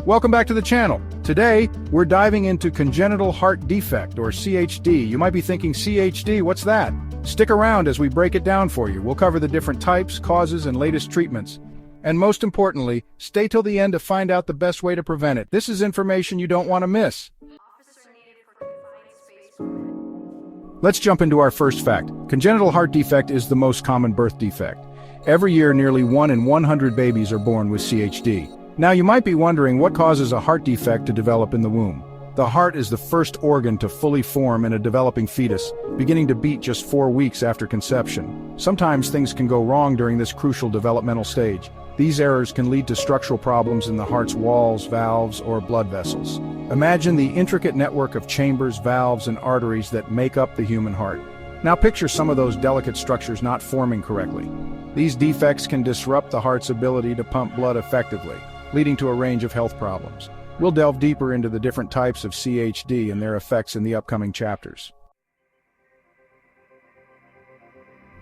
Welcome back to the channel. Today, we're diving into congenital heart defect, or CHD. You might be thinking, CHD, what's that? Stick around as we break it down for you. We'll cover the different types, causes, and latest treatments. And most importantly, stay till the end to find out the best way to prevent it. This is information you don't want to miss. Let's jump into our first fact. Congenital heart defect is the most common birth defect. Every year, nearly 1 in 100 babies are born with CHD. Now, you might be wondering what causes a heart defect to develop in the womb. The heart is the first organ to fully form in a developing fetus, beginning to beat just 4 weeks after conception. Sometimes things can go wrong during this crucial developmental stage. These errors can lead to structural problems in the heart's walls, valves, or blood vessels. Imagine the intricate network of chambers, valves, and arteries that make up the human heart. Now picture some of those delicate structures not forming correctly. These defects can disrupt the heart's ability to pump blood effectively, leading to a range of health problems. We'll delve deeper into the different types of CHD and their effects in the upcoming chapters.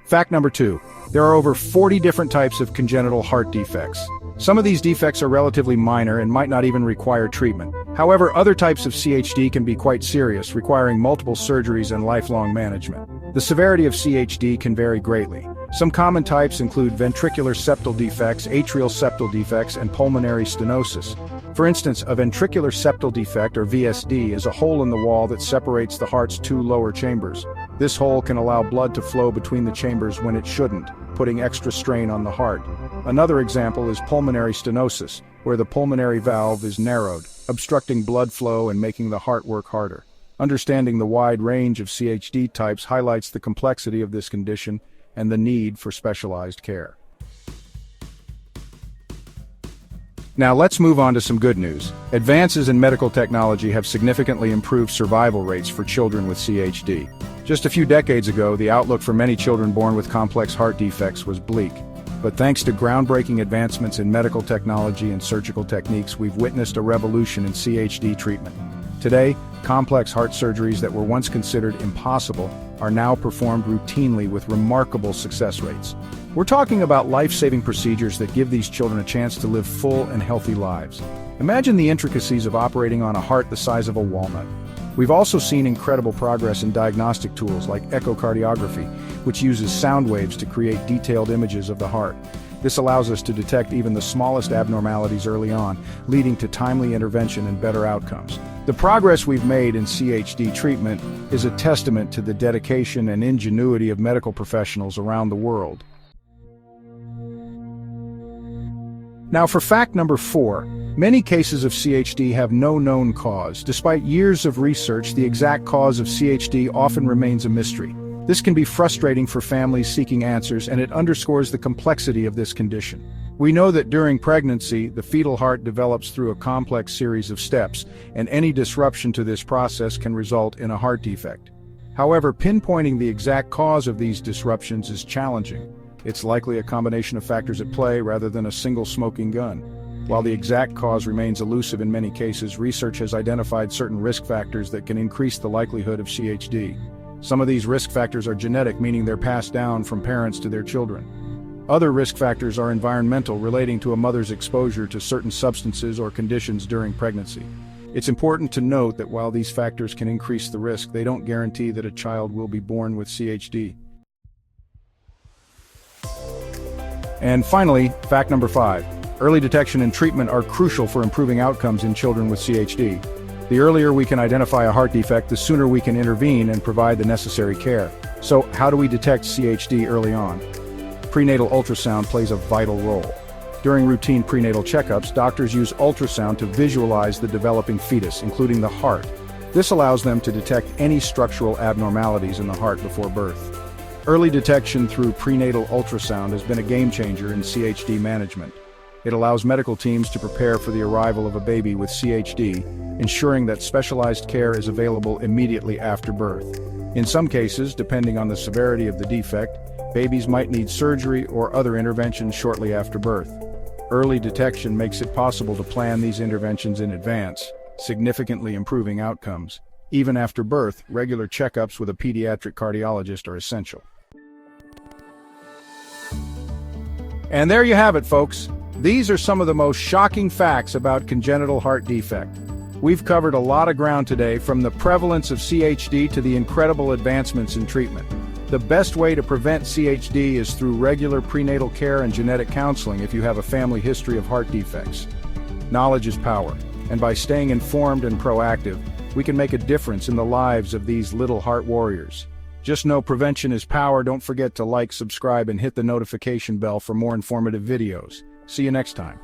Fact number 2. There are over 40 different types of congenital heart defects. Some of these defects are relatively minor and might not even require treatment. However, other types of CHD can be quite serious, requiring multiple surgeries and lifelong management. The severity of CHD can vary greatly. Some common types include ventricular septal defects, atrial septal defects, and pulmonary stenosis. For instance, a ventricular septal defect, or VSD, is a hole in the wall that separates the heart's 2 lower chambers. This hole can allow blood to flow between the chambers when it shouldn't, putting extra strain on the heart. Another example is pulmonary stenosis, where the pulmonary valve is narrowed, obstructing blood flow and making the heart work harder. Understanding the wide range of CHD types highlights the complexity of this condition and the need for specialized care. Now let's move on to some good news. Advances in medical technology have significantly improved survival rates for children with CHD. Just a few decades ago, the outlook for many children born with complex heart defects was bleak. But thanks to groundbreaking advancements in medical technology and surgical techniques, we've witnessed a revolution in CHD treatment. Today, complex heart surgeries that were once considered impossible are now performed routinely with remarkable success rates. We're talking about life-saving procedures that give these children a chance to live full and healthy lives. Imagine the intricacies of operating on a heart the size of a walnut. We've also seen incredible progress in diagnostic tools like echocardiography, which uses sound waves to create detailed images of the heart. This allows us to detect even the smallest abnormalities early on, leading to timely intervention and better outcomes. The progress we've made in CHD treatment is a testament to the dedication and ingenuity of medical professionals around the world. Now for fact number 4, many cases of CHD have no known cause. Despite years of research, the exact cause of CHD often remains a mystery. This can be frustrating for families seeking answers, and it underscores the complexity of this condition. We know that during pregnancy, the fetal heart develops through a complex series of steps, and any disruption to this process can result in a heart defect. However, pinpointing the exact cause of these disruptions is challenging. It's likely a combination of factors at play rather than a single smoking gun. While the exact cause remains elusive in many cases, research has identified certain risk factors that can increase the likelihood of CHD. Some of these risk factors are genetic, meaning they're passed down from parents to their children. Other risk factors are environmental, relating to a mother's exposure to certain substances or conditions during pregnancy. It's important to note that while these factors can increase the risk, they don't guarantee that a child will be born with CHD. And finally, fact number 5. Early detection and treatment are crucial for improving outcomes in children with CHD. The earlier we can identify a heart defect, the sooner we can intervene and provide the necessary care. So, how do we detect CHD early on? Prenatal ultrasound plays a vital role. During routine prenatal checkups, doctors use ultrasound to visualize the developing fetus, including the heart. This allows them to detect any structural abnormalities in the heart before birth. Early detection through prenatal ultrasound has been a game-changer in CHD management. It allows medical teams to prepare for the arrival of a baby with CHD, ensuring that specialized care is available immediately after birth. In some cases, depending on the severity of the defect, babies might need surgery or other interventions shortly after birth. Early detection makes it possible to plan these interventions in advance, significantly improving outcomes. Even after birth, regular checkups with a pediatric cardiologist are essential. And there you have it, folks. These are some of the most shocking facts about congenital heart defect. We've covered a lot of ground today, from the prevalence of CHD to the incredible advancements in treatment. The best way to prevent CHD is through regular prenatal care and genetic counseling if you have a family history of heart defects. Knowledge is power, and by staying informed and proactive, we can make a difference in the lives of these little heart warriors. Just know prevention is power. Don't forget to like, subscribe, and hit the notification bell for more informative videos. See you next time.